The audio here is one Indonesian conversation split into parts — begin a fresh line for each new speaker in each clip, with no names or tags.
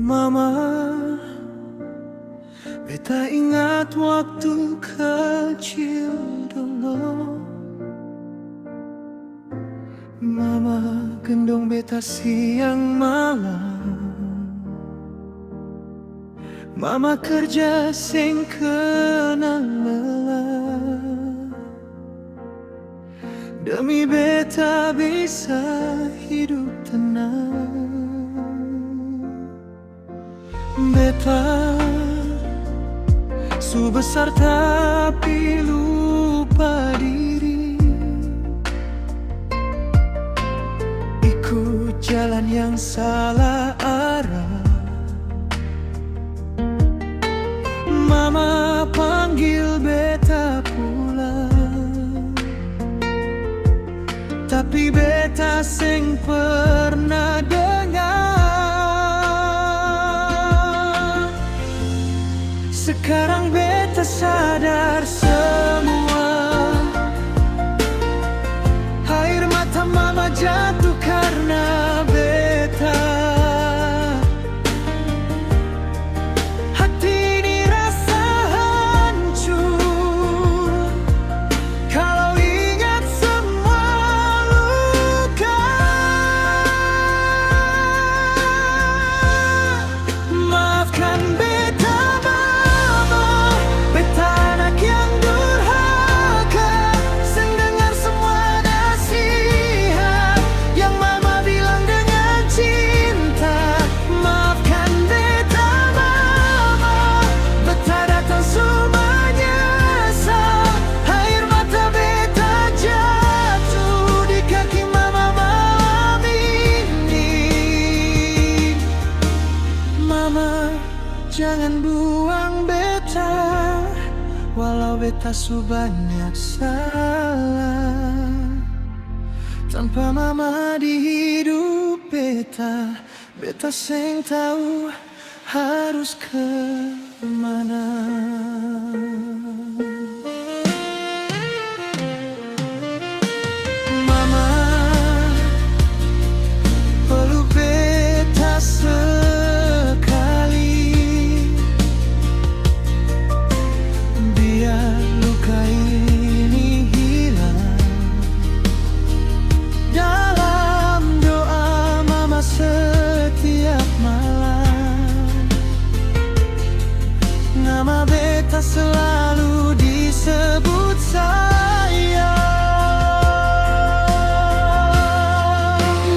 Mama, beta ingat waktu kecil dulu. Mama gendong beta siang malam. Mama kerja sing kenal lelah, demi beta bisa hidup tenang. Beta su besar tapi lupa diri, ikut jalan yang salah arah. Mama panggil beta pulang, tapi beta sing pernah dengar. Sekarang beta sadar semua, air mata mama jatuh karena beta. Hati ini rasa hancur kalau ingat semua luka. Maafkan beta mama, beta anak yang durhaka, seng dengar semua nasihat yang mama bilang dengan cinta. Maafkan beta mama, beta datang semua nyesal, air mata beta jatuh di kaki mama malam ini. Mama, jangan buang beta, walau beta su banyak salah. Tanpa mama di hidup beta, beta seng tahu harus kemana. Mama, peluk beta sekali, biar luka ini hilang. Dalam doa mama setiap malam, nama beta selalu disebut sayang.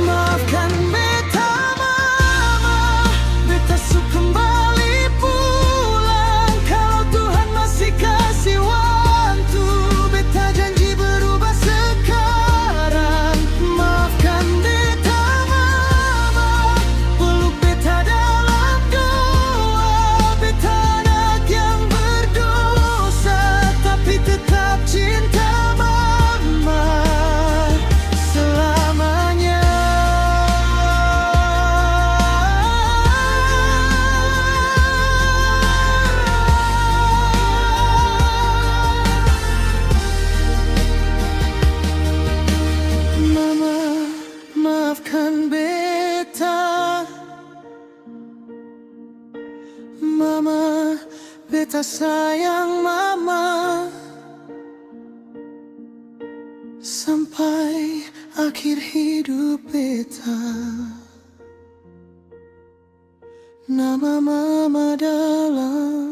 Maafkan beta mama, beta su kembali pulang. Kalau Tuhan masih kasih waktu, beta janji berubah sekarang. Maafkan beta mama, peluk beta dalam doa. Beta anak yang berdosa, tapi tetap cinta mama selamanya. Mama, maafkan beta. Mama, beta sayang mama sampai akhir hidup beta. Nama mama dalam